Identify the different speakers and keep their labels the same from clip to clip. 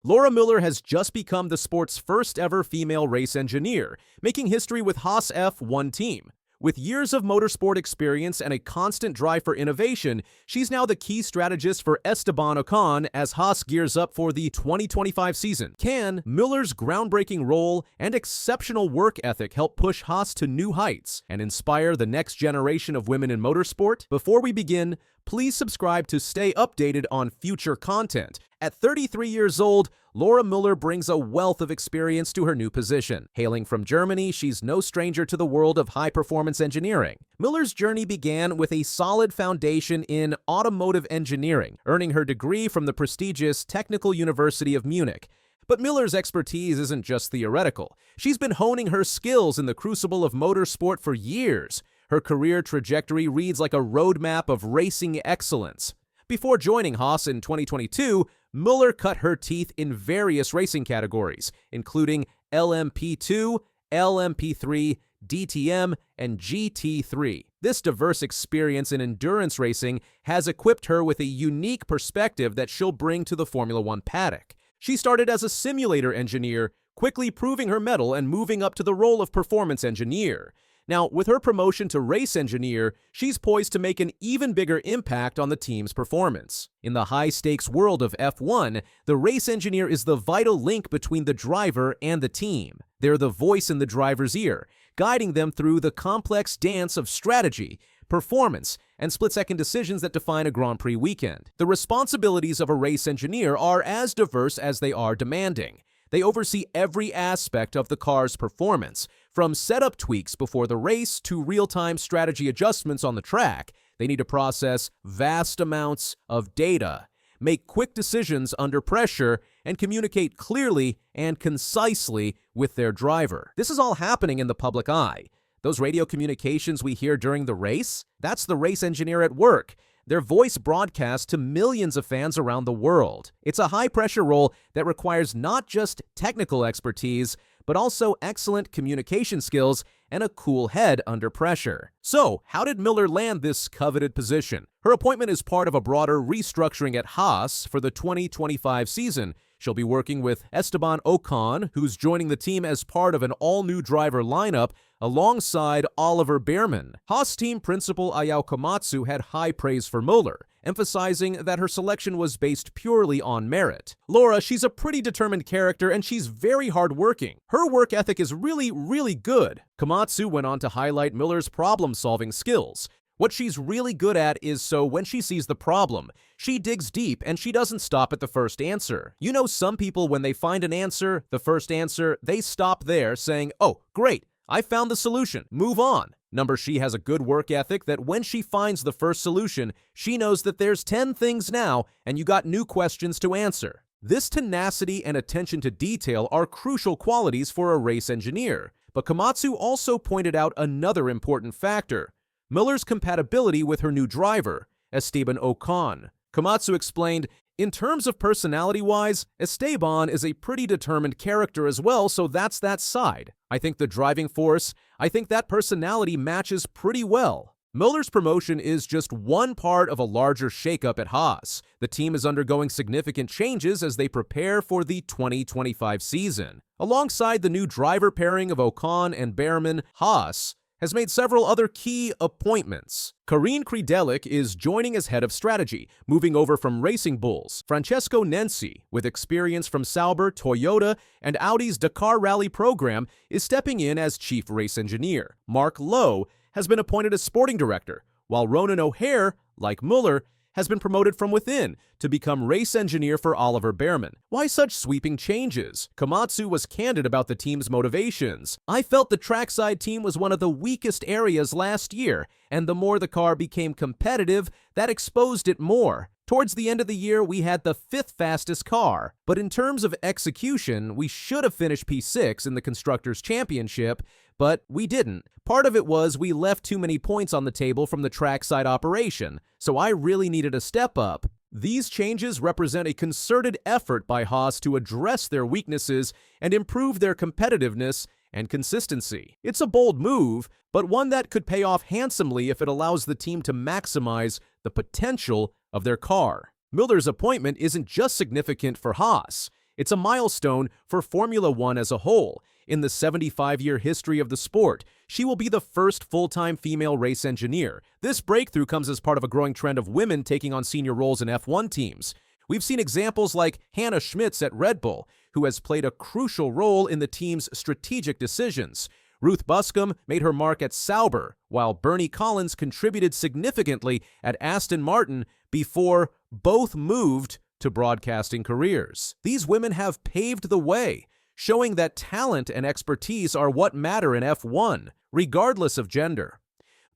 Speaker 1: Laura Müller has just become the sport's first ever female race engineer, making history with Haas F1 Team. With years of motorsport experience and a constant drive for innovation, she's now the key strategist for Esteban Ocon as Haas gears up for the 2025 season. Can Müller's groundbreaking role and exceptional work ethic help push Haas to new heights and inspire the next generation of women in motorsport? Before we begin, please subscribe to stay updated on future content. At 33 years old, Laura Müller brings a wealth of experience to her new position. Hailing from Germany, she's no stranger to the world of high-performance engineering. Müller's journey began with a solid foundation in automotive engineering, earning her degree from the prestigious Technical University of Munich. But Müller's expertise isn't just theoretical. She's been honing her skills in the crucible of motorsport for years. Her career trajectory reads like a roadmap of racing excellence. Before joining Haas in 2022, Müller cut her teeth in various racing categories, including LMP2, LMP3, DTM, and GT3. This diverse experience in endurance racing has equipped her with a unique perspective that she'll bring to the Formula One paddock. She started as a simulator engineer, quickly proving her mettle and moving up to the role of performance engineer. Now, with her promotion to race engineer, she's poised to make an even bigger impact on the team's performance. In the high-stakes world of F1, the race engineer is the vital link between the driver and the team. They're the voice in the driver's ear, guiding them through the complex dance of strategy, performance, and split-second decisions that define a Grand Prix weekend. The responsibilities of a race engineer are as diverse as they are demanding. They oversee every aspect of the car's performance, from setup tweaks before the race to real-time strategy adjustments on the track. They need to process vast amounts of data, make quick decisions under pressure, and communicate clearly and concisely with their driver. This is all happening in the public eye. Those radio communications we hear during the race, that's the race engineer at work. Their voice broadcast to millions of fans around the world. It's a high-pressure role that requires not just technical expertise, but also excellent communication skills and a cool head under pressure. So, how did Müller land this coveted position? Her appointment is part of a broader restructuring at Haas for the 2025 season. She'll be working with Esteban Ocon, who's joining the team as part of an all-new driver lineup, alongside Oliver Bearman. Haas team principal Ayao Komatsu had high praise for Müller, emphasizing that her selection was based purely on merit. Laura, she's a pretty determined character and she's very hardworking. Her work ethic is really good. Komatsu went on to highlight Müller's problem-solving skills. What she's really good at is so when she sees the problem, she digs deep and she doesn't stop at the first answer. You know, some people, when they find an answer, the first answer, they stop there saying, "Oh, great, I found the solution, move on." She has a good work ethic that when she finds the first solution, she knows that there's 10 things now and you got new questions to answer. This tenacity and attention to detail are crucial qualities for a race engineer. But Komatsu also pointed out another important factor: Müller's compatibility with her new driver, Esteban Ocon. Komatsu explained, "In terms of personality-wise, Esteban is a pretty determined character as well, so that's that side. I think the driving force, I think that personality matches pretty well." Müller's promotion is just one part of a larger shakeup at Haas. The team is undergoing significant changes as they prepare for the 2025 season. Alongside the new driver pairing of Ocon and Bearman, Haas has made several other key appointments. Karine Kreidelic is joining as head of strategy, moving over from Racing Bulls. Francesco Nensi, with experience from Sauber, Toyota, and Audi's Dakar Rally program, is stepping in as chief race engineer. Mark Lowe has been appointed as sporting director, while Ronan O'Hare, like Müller, has been promoted from within to become race engineer for Oliver Bearman. Why such sweeping changes? Komatsu was candid about the team's motivations. "I felt the trackside team was one of the weakest areas last year, and the more the car became competitive, that exposed it more. Towards the end of the year, we had the 5th fastest car, but in terms of execution, we should have finished P6 in the Constructors' Championship, but we didn't. Part of it was we left too many points on the table from the trackside operation, so I really needed a step up." These changes represent a concerted effort by Haas to address their weaknesses and improve their competitiveness and consistency. It's a bold move, but one that could pay off handsomely if it allows the team to maximize the potential of their car. Müller's appointment isn't just significant for Haas. It's a milestone for Formula One as a whole. In the 75-year history of the sport, she will be the first full-time female race engineer. This breakthrough comes as part of a growing trend of women taking on senior roles in F1 teams. We've seen examples like Hannah Schmitz at Red Bull, who has played a crucial role in the team's strategic decisions. Ruth Buscombe made her mark at Sauber, while Bernie Collins contributed significantly at Aston Martin before both moved to broadcasting careers. These women have paved the way, showing that talent and expertise are what matter in F1, regardless of gender.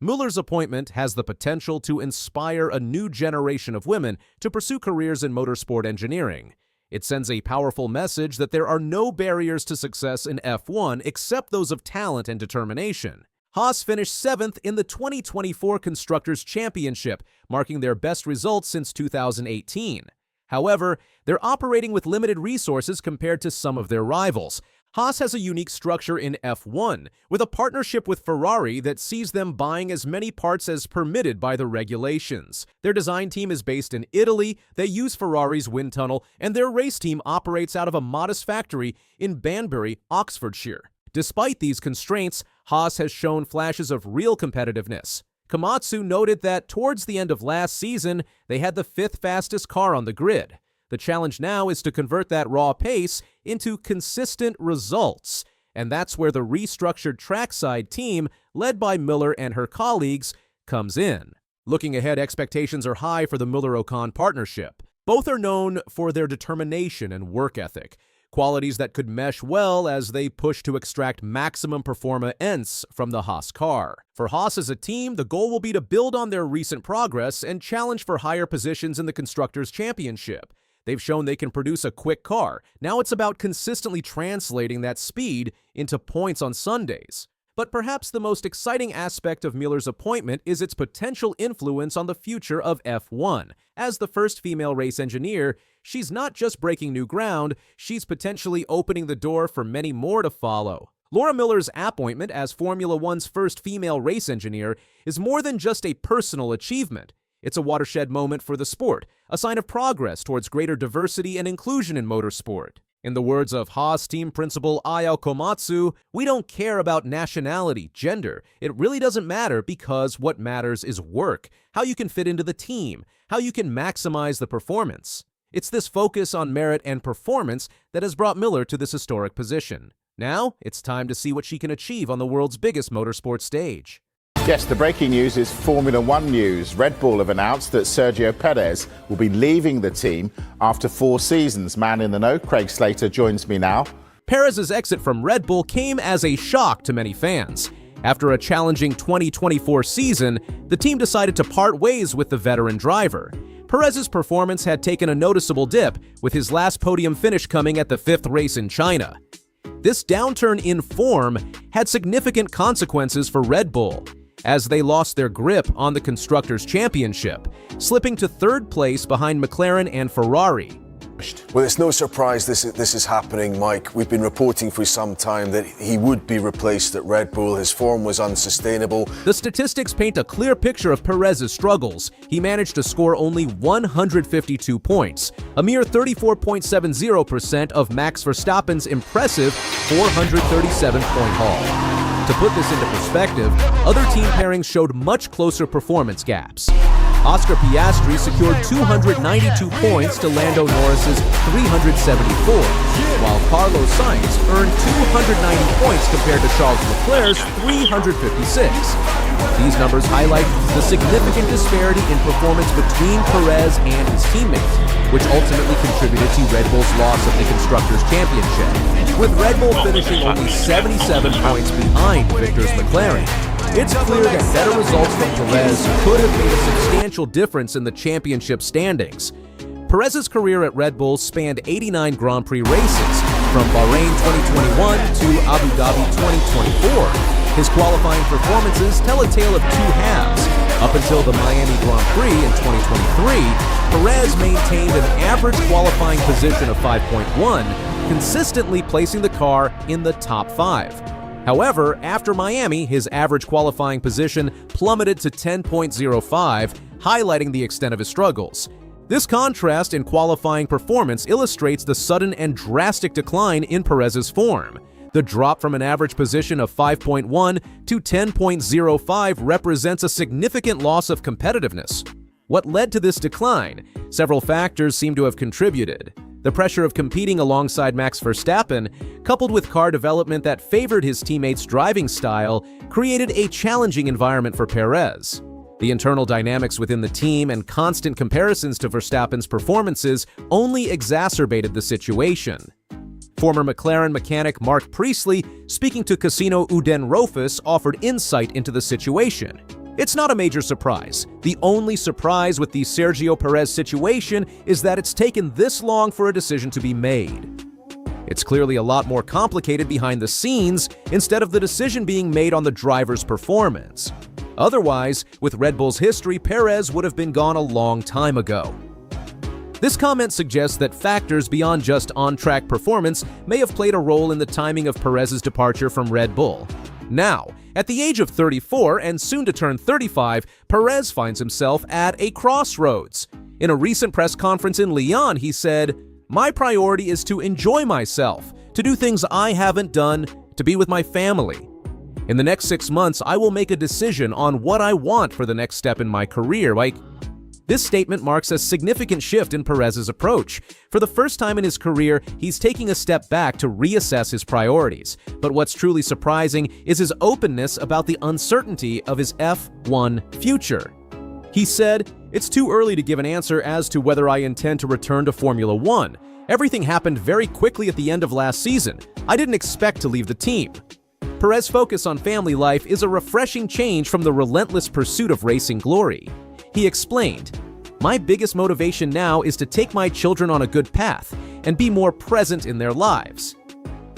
Speaker 1: Müller's appointment has the potential to inspire a new generation of women to pursue careers in motorsport engineering. It sends a powerful message that there are no barriers to success in F1 except those of talent and determination. Haas finished 7th in the 2024 Constructors' Championship, marking their best results since 2018. However, they're operating with limited resources compared to some of their rivals. Haas has a unique structure in F1, with a partnership with Ferrari that sees them buying as many parts as permitted by the regulations. Their design team is based in Italy, they use Ferrari's wind tunnel, and their race team operates out of a modest factory in Banbury, Oxfordshire. Despite these constraints, Haas has shown flashes of real competitiveness. Komatsu noted that towards the end of last season, they had the 5th fastest car on the grid. The challenge now is to convert that raw pace into consistent results, and that's where the restructured trackside team, led by Müller and her colleagues, comes in. Looking ahead, expectations are high for the Müller-Ocon partnership. Both are known for their determination and work ethic, qualities that could mesh well as they push to extract maximum performance from the Haas car. For Haas as a team, the goal will be to build on their recent progress and challenge for higher positions in the Constructors' Championship. They've shown they can produce a quick car. Now it's about consistently translating that speed into points on Sundays. But perhaps the most exciting aspect of Müller's appointment is its potential influence on the future of F1. As the first female race engineer, she's not just breaking new ground, she's potentially opening the door for many more to follow. Laura Müller's appointment as Formula One's first female race engineer is more than just a personal achievement. It's a watershed moment for the sport, a sign of progress towards greater diversity and inclusion in motorsport. In the words of Haas team principal Ayao Komatsu, "We don't care about nationality, gender. It really doesn't matter because what matters is work, how you can fit into the team, how you can maximize the performance." It's this focus on merit and performance that has brought Müller to this historic position. Now, it's time to see what she can achieve on the world's biggest motorsport stage.
Speaker 2: Yes, the breaking news is Formula One news. Red Bull have announced that Sergio Perez will be leaving the team after 4 seasons. Man in the know, Craig Slater joins me now.
Speaker 1: Perez's exit from Red Bull came as a shock to many fans. After a challenging 2024 season, the team decided to part ways with the veteran driver. Perez's performance had taken a noticeable dip, with his last podium finish coming at the 5th race in China. This downturn in form had significant consequences for Red Bull, as they lost their grip on the Constructors' Championship, slipping to 3rd place behind McLaren and Ferrari.
Speaker 3: Well, it's no surprise this is happening, Mike. We've been reporting for some time that he would be replaced at Red Bull. His form was unsustainable.
Speaker 1: The statistics paint a clear picture of Perez's struggles. He managed to score only 152 points, a mere 34.70% of Max Verstappen's impressive 437-point haul. To put this into perspective, other team pairings showed much closer performance gaps. Oscar Piastri secured 292 points to Lando Norris's 374, while Carlos Sainz earned 290 points compared to Charles Leclerc's 356. These numbers highlight the significant disparity in performance between Perez and his teammates, which ultimately contributed to Red Bull's loss of the Constructors' Championship, with Red Bull finishing only 77 points behind Victor's McLaren. It's clear that better results from Perez could have made a substantial difference in the championship standings. Perez's career at Red Bull spanned 89 Grand Prix races, from Bahrain 2021 to Abu Dhabi 2024. His qualifying performances tell a tale of 2 halves. Up until the Miami Grand Prix in 2023, Perez maintained an average qualifying position of 5.1, consistently placing the car in the top 5. However, after Miami, his average qualifying position plummeted to 10.05, highlighting the extent of his struggles. This contrast in qualifying performance illustrates the sudden and drastic decline in Perez's form. The drop from an average position of 5.1 to 10.05 represents a significant loss of competitiveness. What led to this decline? Several factors seem to have contributed. The pressure of competing alongside Max Verstappen, coupled with car development that favored his teammates' driving style, created a challenging environment for Perez. The internal dynamics within the team and constant comparisons to Verstappen's performances only exacerbated the situation. Former McLaren mechanic Mark Priestley, speaking to Casino Uden Rofus, offered insight into the situation. It's not a major surprise. The only surprise with the Sergio Perez situation is that it's taken this long for a decision to be made. It's clearly a lot more complicated behind the scenes instead of the decision being made on the driver's performance. Otherwise, with Red Bull's history, Perez would have been gone a long time ago. This comment suggests that factors beyond just on-track performance may have played a role in the timing of Perez's departure from Red Bull. Now, at the age of 34 and soon to turn 35, Perez finds himself at a crossroads. In a recent press conference in Lyon, he said, "My priority is to enjoy myself, to do things I haven't done, to be with my family. In the next 6 months, I will make a decision on what I want for the next step in my career." This statement marks a significant shift in Perez's approach. For the first time in his career, he's taking a step back to reassess his priorities. But what's truly surprising is his openness about the uncertainty of his F1 future. He said, "It's too early to give an answer as to whether I intend to return to Formula One. Everything happened very quickly at the end of last season. I didn't expect to leave the team." Perez's focus on family life is a refreshing change from the relentless pursuit of racing glory. He explained, "My biggest motivation now is to take my children on a good path and be more present in their lives.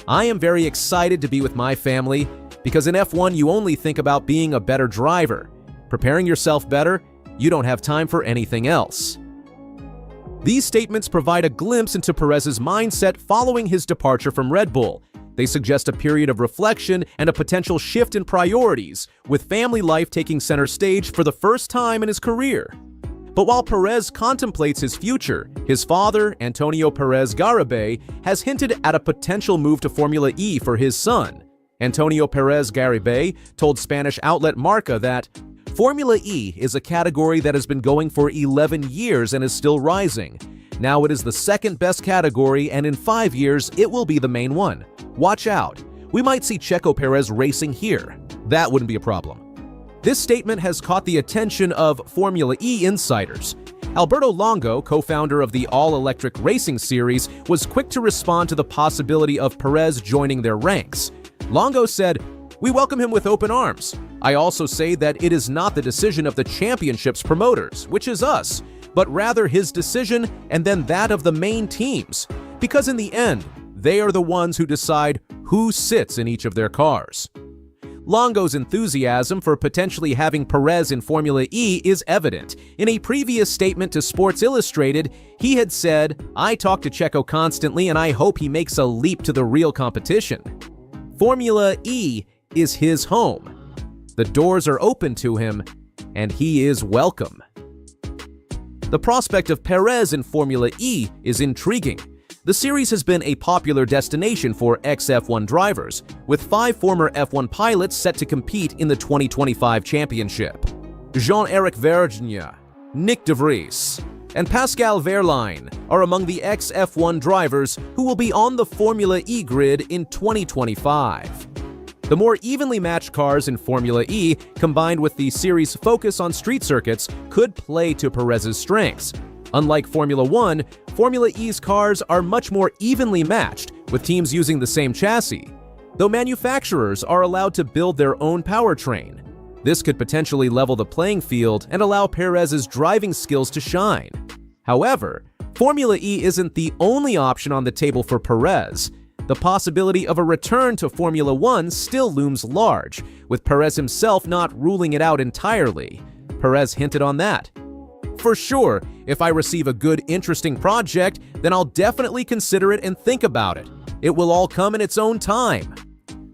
Speaker 1: I am very excited to be with my family because in F1 you only think about being a better driver. Preparing yourself better, you don't have time for anything else." These statements provide a glimpse into Perez's mindset following his departure from Red Bull. They suggest a period of reflection and a potential shift in priorities, with family life taking center stage for the first time in his career. But while Perez contemplates his future, his father, Antonio Perez Garibay, has hinted at a potential move to Formula E for his son. Antonio Perez Garibay told Spanish outlet Marca that, "Formula E is a category that has been going for 11 years and is still rising. Now it is the second best category, and in 5 years, it will be the main one. Watch out. We might see Checo Perez racing here. That wouldn't be a problem." This statement has caught the attention of Formula E insiders. Alberto Longo, co-founder of the all-electric racing series, was quick to respond to the possibility of Perez joining their ranks. Longo said, "We welcome him with open arms. I also say that it is not the decision of the championship's promoters, which is us, but rather his decision and then that of the main teams, because in the end, they are the ones who decide who sits in each of their cars." Longo's enthusiasm for potentially having Perez in Formula E is evident. In a previous statement to Sports Illustrated, he had said, "I talk to Checo constantly and I hope he makes a leap to the real competition." Formula E is his home. The doors are open to him, and he is welcome. The prospect of Perez in Formula E is intriguing. The series has been a popular destination for ex-F1 drivers, with 5 former F1 pilots set to compete in the 2025 championship. Jean-Eric Vergne, Nick de Vries, and Pascal Wehrlein are among the ex-F1 drivers who will be on the Formula E grid in 2025. The more evenly matched cars in Formula E, combined with the series' focus on street circuits, could play to Perez's strengths. Unlike Formula 1, Formula E's cars are much more evenly matched, with teams using the same chassis, though manufacturers are allowed to build their own powertrain. This could potentially level the playing field and allow Perez's driving skills to shine. However, Formula E isn't the only option on the table for Perez. The possibility of a return to Formula 1 still looms large, with Perez himself not ruling it out entirely. Perez hinted on that. "For sure, if I receive a good, interesting project, then I'll definitely consider it and think about it. It will all come in its own time."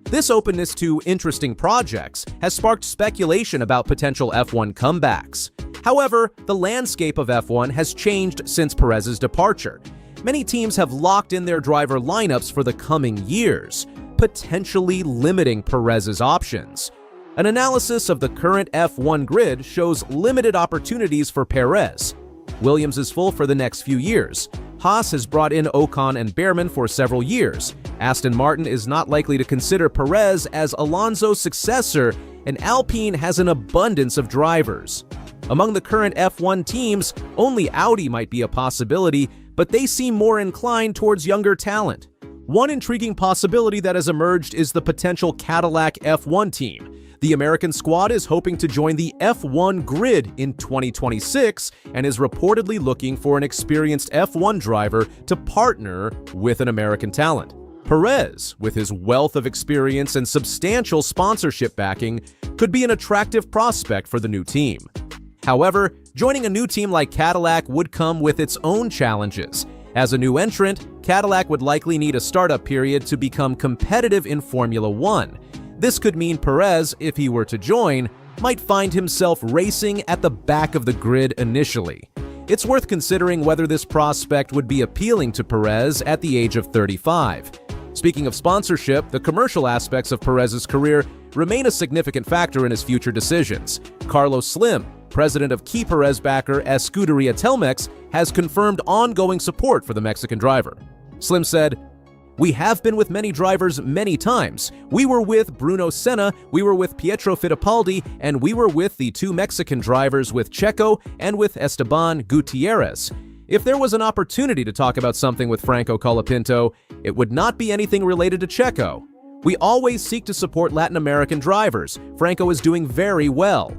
Speaker 1: This openness to interesting projects has sparked speculation about potential F1 comebacks. However, the landscape of F1 has changed since Perez's departure. Many teams have locked in their driver lineups for the coming years, potentially limiting Perez's options. An analysis of the current F1 grid shows limited opportunities for Perez. Williams is full for the next few years. Haas has brought in Ocon and Behrman for several years. Aston Martin is not likely to consider Perez as Alonso's successor, and Alpine has an abundance of drivers. Among the current F1 teams, only Audi might be a possibility, but they seem more inclined towards younger talent. One intriguing possibility that has emerged is the potential Cadillac F1 team. The American squad is hoping to join the F1 grid in 2026 and is reportedly looking for an experienced F1 driver to partner with an American talent. Perez, with his wealth of experience and substantial sponsorship backing, could be an attractive prospect for the new team. However, joining a new team like Cadillac would come with its own challenges. As a new entrant, Cadillac would likely need a startup period to become competitive in Formula One. This could mean Perez, if he were to join, might find himself racing at the back of the grid initially. It's worth considering whether this prospect would be appealing to Perez at the age of 35. Speaking of sponsorship, the commercial aspects of Perez's career remain a significant factor in his future decisions. Carlos Slim, president of key Perez backer Escuderia Telmex, has confirmed ongoing support for the Mexican driver. Slim said, "We have been with many drivers many times. We were with Bruno Senna, we were with Pietro Fittipaldi, and we were with the two Mexican drivers with Checo and with Esteban Gutierrez. If there was an opportunity to talk about something with Franco Colapinto, it would not be anything related to Checo. We always seek to support Latin American drivers. Franco is doing very well."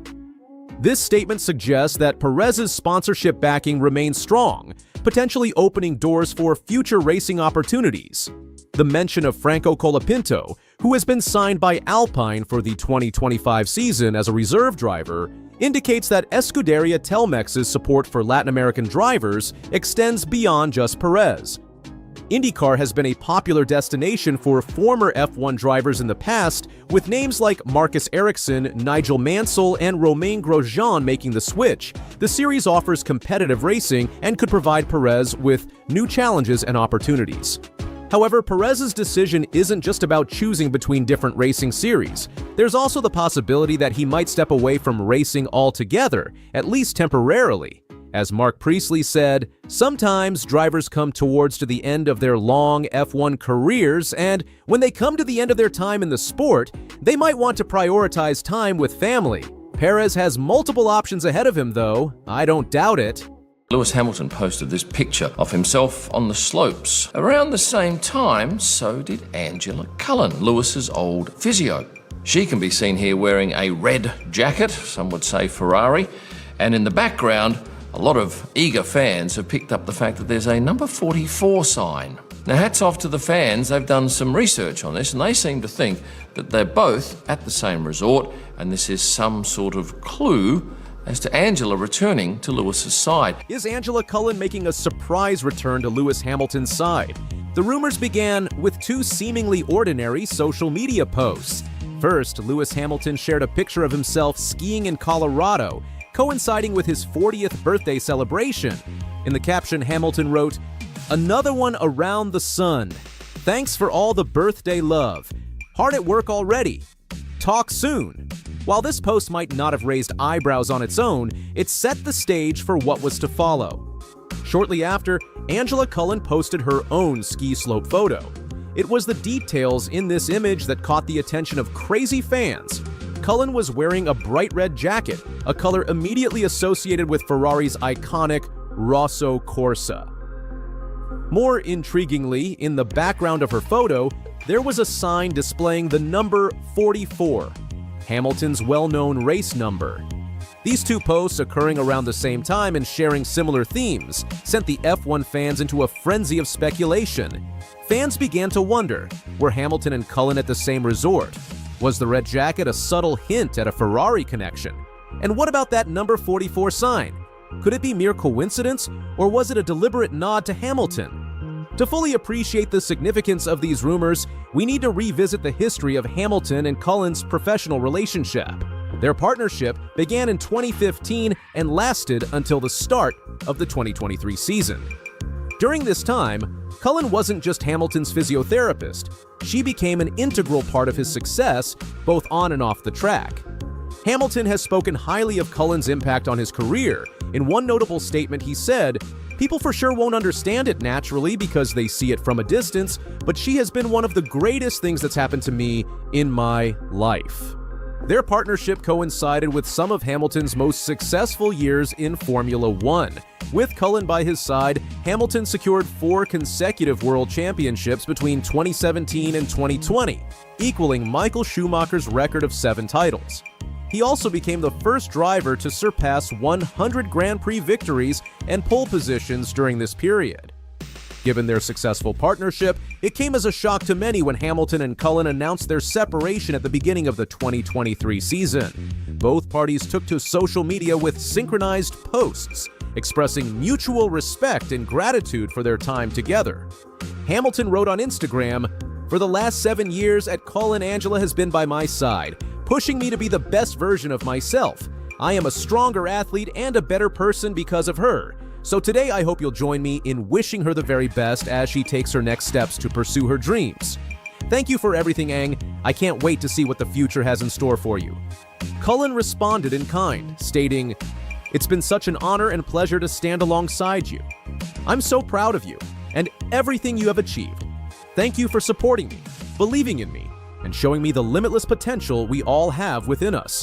Speaker 1: This statement suggests that Perez's sponsorship backing remains strong, potentially opening doors for future racing opportunities. The mention of Franco Colapinto, who has been signed by Alpine for the 2025 season as a reserve driver, indicates that Escuderia Telmex's support for Latin American drivers extends beyond just Perez. IndyCar has been a popular destination for former F1 drivers in the past, with names like Marcus Ericsson, Nigel Mansell, and Romain Grosjean making the switch. The series offers competitive racing and could provide Perez with new challenges and opportunities. However, Perez's decision isn't just about choosing between different racing series. There's also the possibility that he might step away from racing altogether, at least temporarily. As Mark Priestley said, sometimes drivers come towards to the end of their long F1 careers, and when they come to the end of their time in the sport, they might want to prioritize time with family. Perez has multiple options ahead of him, though. I don't doubt it.
Speaker 4: Lewis Hamilton posted this picture of himself on the slopes. Around the same time, so did Angela Cullen, Lewis's old physio. She can be seen here wearing a red jacket, some would say Ferrari, and in the background, a lot of eager fans have picked up the fact that there's a number 44 sign. Now, hats off to the fans. They've done some research on this, and they seem to think that they're both at the same resort, and this is some sort of clue as to Angela returning to Lewis's side.
Speaker 1: Is Angela Cullen making a surprise return to Lewis Hamilton's side? The rumors began with two seemingly ordinary social media posts. First, Lewis Hamilton shared a picture of himself skiing in Colorado, coinciding with his 40th birthday celebration. In the caption, Hamilton wrote, "Another one around the sun. Thanks for all the birthday love. Hard at work already. Talk soon." While this post might not have raised eyebrows on its own, it set the stage for what was to follow. Shortly after, Angela Cullen posted her own ski slope photo. It was the details in this image that caught the attention of crazy fans. Cullen was wearing a bright red jacket, a color immediately associated with Ferrari's iconic Rosso Corsa. More intriguingly, in the background of her photo, there was a sign displaying the number 44, Hamilton's well-known race number. These two posts, occurring around the same time and sharing similar themes, sent the F1 fans into a frenzy of speculation. Fans began to wonder, were Hamilton and Cullen at the same resort? Was the red jacket a subtle hint at a Ferrari connection? And what about that number 44 sign? Could it be mere coincidence, or was it a deliberate nod to Hamilton? To fully appreciate the significance of these rumors, we need to revisit the history of Hamilton and Cullen's professional relationship. Their partnership began in 2015 and lasted until the start of the 2023 season. During this time, Cullen wasn't just Hamilton's physiotherapist. She became an integral part of his success, both on and off the track. Hamilton has spoken highly of Cullen's impact on his career. In one notable statement, he said, "People for sure won't understand it naturally because they see it from a distance, but she has been one of the greatest things that's happened to me in my life." Their partnership coincided with some of Hamilton's most successful years in Formula One. With Cullen by his side, Hamilton secured 4 consecutive world championships between 2017 and 2020, equaling Michael Schumacher's record of 7 titles. He also became the first driver to surpass 100 Grand Prix victories and pole positions during this period. Given their successful partnership, it came as a shock to many when Hamilton and Cullen announced their separation at the beginning of the 2023 season. Both parties took to social media with synchronized posts, expressing mutual respect and gratitude for their time together. Hamilton wrote on Instagram, "For the last 7 years, Cullen Angela has been by my side, pushing me to be the best version of myself. I am a stronger athlete and a better person because of her. So today I hope you'll join me in wishing her the very best as she takes her next steps to pursue her dreams. Thank you for everything, Ang. I can't wait to see what the future has in store for you." Cullen responded in kind, stating, "It's been such an honor and pleasure to stand alongside you. I'm so proud of you and everything you have achieved. Thank you for supporting me, believing in me, and showing me the limitless potential we all have within us."